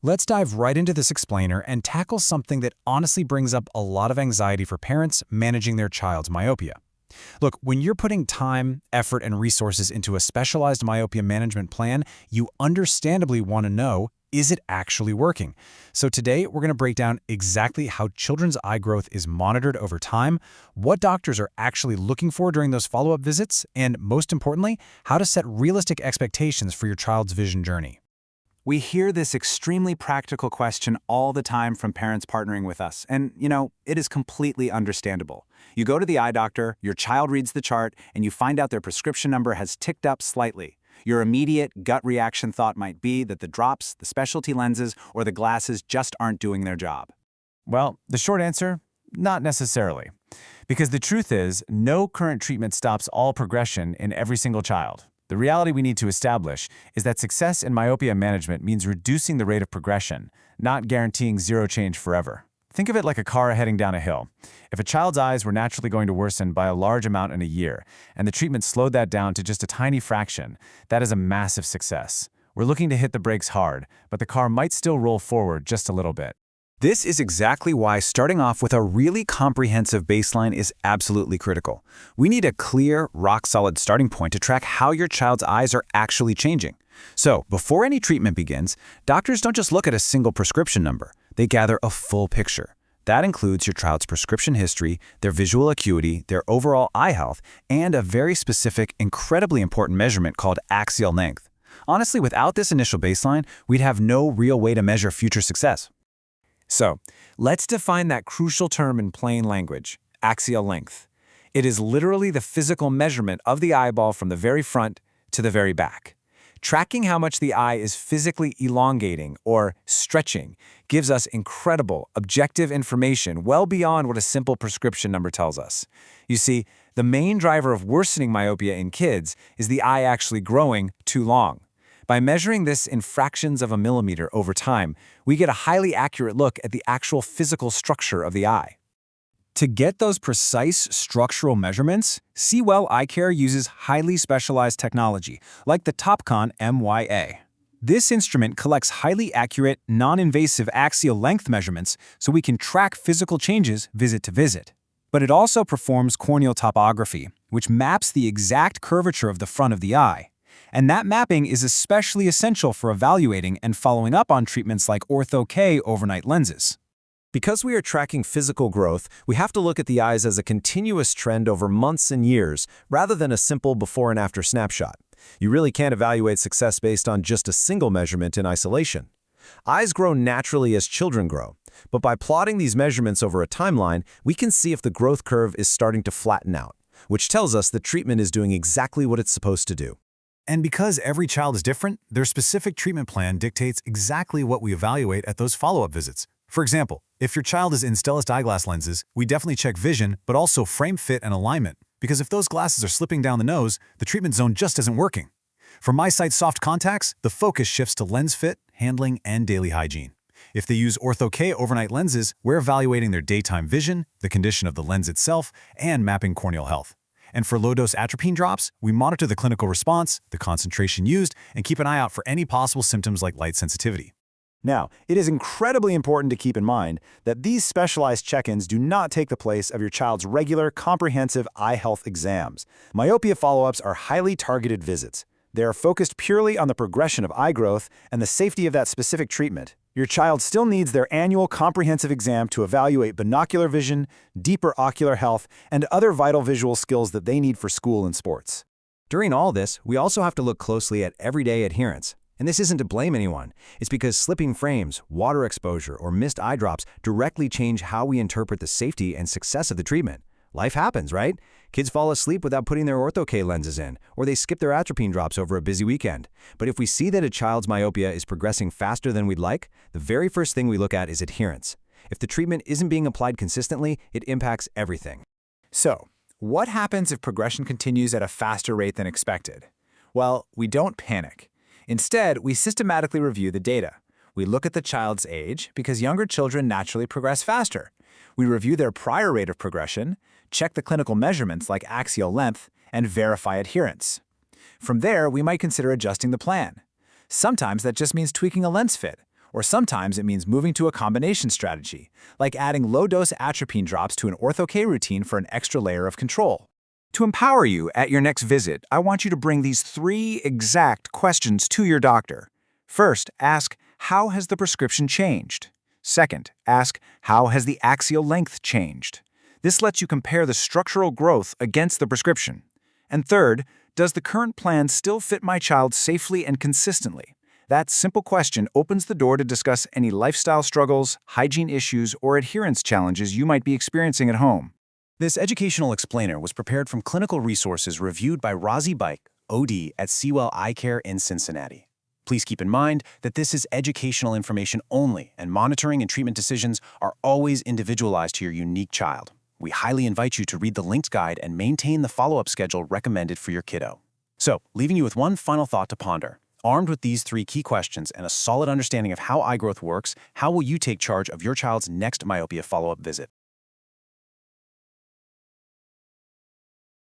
Let's dive right into this explainer and tackle something that honestly brings up a lot of anxiety for parents managing their child's myopia. Look, when you're putting time, effort, and resources into a specialized myopia management plan, you understandably want to know, is it actually working? So today, we're going to break down exactly how children's eye growth is monitored over time, what doctors are actually looking for during those follow-up visits, and most importantly, how to set realistic expectations for your child's vision journey. We hear this extremely practical question all the time from parents partnering with us, and, it is completely understandable. You go to the eye doctor, your child reads the chart, and you find out their prescription number has ticked up slightly. Your immediate gut reaction thought might be that the drops, the specialty lenses, or the glasses just aren't doing their job. Well, the short answer, not necessarily. Because the truth is, no current treatment stops all progression in every single child. The reality we need to establish is that success in myopia management means reducing the rate of progression, not guaranteeing zero change forever. Think of it like a car heading down a hill. If a child's eyes were naturally going to worsen by a large amount in a year, and the treatment slowed that down to just a tiny fraction, that is a massive success. We're looking to hit the brakes hard, but the car might still roll forward just a little bit. This is exactly why starting off with a really comprehensive baseline is absolutely critical. We need a clear, rock-solid starting point to track how your child's eyes are actually changing. So, before any treatment begins, doctors don't just look at a single prescription number. They gather a full picture. That includes your child's prescription history, their visual acuity, their overall eye health, and a very specific, incredibly important measurement called axial length. Honestly, without this initial baseline, we'd have no real way to measure future success. So, let's define that crucial term in plain language, axial length. It is literally the physical measurement of the eyeball from the very front to the very back. Tracking how much the eye is physically elongating or stretching gives us incredible, objective information well beyond what a simple prescription number tells us. You see, the main driver of worsening myopia in kids is the eye actually growing too long. By measuring this in fractions of a millimeter over time, we get a highly accurate look at the actual physical structure of the eye. To get those precise structural measurements, Seawell Eyecare uses highly specialized technology, like the Topcon MYA. This instrument collects highly accurate, non-invasive axial length measurements so we can track physical changes visit to visit. But it also performs corneal topography, which maps the exact curvature of the front of the eye. And that mapping is especially essential for evaluating and following up on treatments like Ortho-K overnight lenses. Because we are tracking physical growth, we have to look at the eyes as a continuous trend over months and years, rather than a simple before and after snapshot. You really can't evaluate success based on just a single measurement in isolation. Eyes grow naturally as children grow, but by plotting these measurements over a timeline, we can see if the growth curve is starting to flatten out, which tells us the treatment is doing exactly what it's supposed to do. And because every child is different, their specific treatment plan dictates exactly what we evaluate at those follow-up visits. For example, if your child is in Stellest eyeglass lenses, we definitely check vision, but also frame fit and alignment, because if those glasses are slipping down the nose, the treatment zone just isn't working. For MySight soft contacts, the focus shifts to lens fit, handling, and daily hygiene. If they use Ortho-K overnight lenses, we're evaluating their daytime vision, the condition of the lens itself, and mapping corneal health. And for low-dose atropine drops, we monitor the clinical response, the concentration used, and keep an eye out for any possible symptoms like light sensitivity. Now, it is incredibly important to keep in mind that these specialized check-ins do not take the place of your child's regular, comprehensive eye health exams. Myopia follow-ups are highly targeted visits. They are focused purely on the progression of eye growth and the safety of that specific treatment. Your child still needs their annual comprehensive exam to evaluate binocular vision, deeper ocular health, and other vital visual skills that they need for school and sports. During all this, we also have to look closely at everyday adherence. And this isn't to blame anyone. It's because slipping frames, water exposure, or missed eye drops directly change how we interpret the safety and success of the treatment. Life happens, right? Kids fall asleep without putting their Ortho-K lenses in, or they skip their atropine drops over a busy weekend. But if we see that a child's myopia is progressing faster than we'd like, the very first thing we look at is adherence. If the treatment isn't being applied consistently, it impacts everything. So, what happens if progression continues at a faster rate than expected? Well, we don't panic. Instead, we systematically review the data. We look at the child's age, because younger children naturally progress faster. We review their prior rate of progression, check the clinical measurements like axial length, and verify adherence. From there, we might consider adjusting the plan. Sometimes that just means tweaking a lens fit, Or sometimes it means moving to a combination strategy, like adding low-dose atropine drops to an ortho-K routine for an extra layer of control. To empower you at your next visit, I want you to bring these 3 exact questions to your doctor. First, ask, how has the prescription changed? Second, ask, how has the axial length changed? This lets you compare the structural growth against the prescription. And third, does the current plan still fit my child safely and consistently? That simple question opens the door to discuss any lifestyle struggles, hygiene issues, or adherence challenges you might be experiencing at home. This educational explainer was prepared from clinical resources reviewed by Rawzi Baik, OD at Eyecare in Cincinnati. Please keep in mind that this is educational information only, and monitoring and treatment decisions are always individualized to your unique child. We highly invite you to read the linked guide and maintain the follow-up schedule recommended for your kiddo. So, leaving you with one final thought to ponder. Armed with these 3 key questions and a solid understanding of how eye growth works, how will you take charge of your child's next myopia follow-up visit?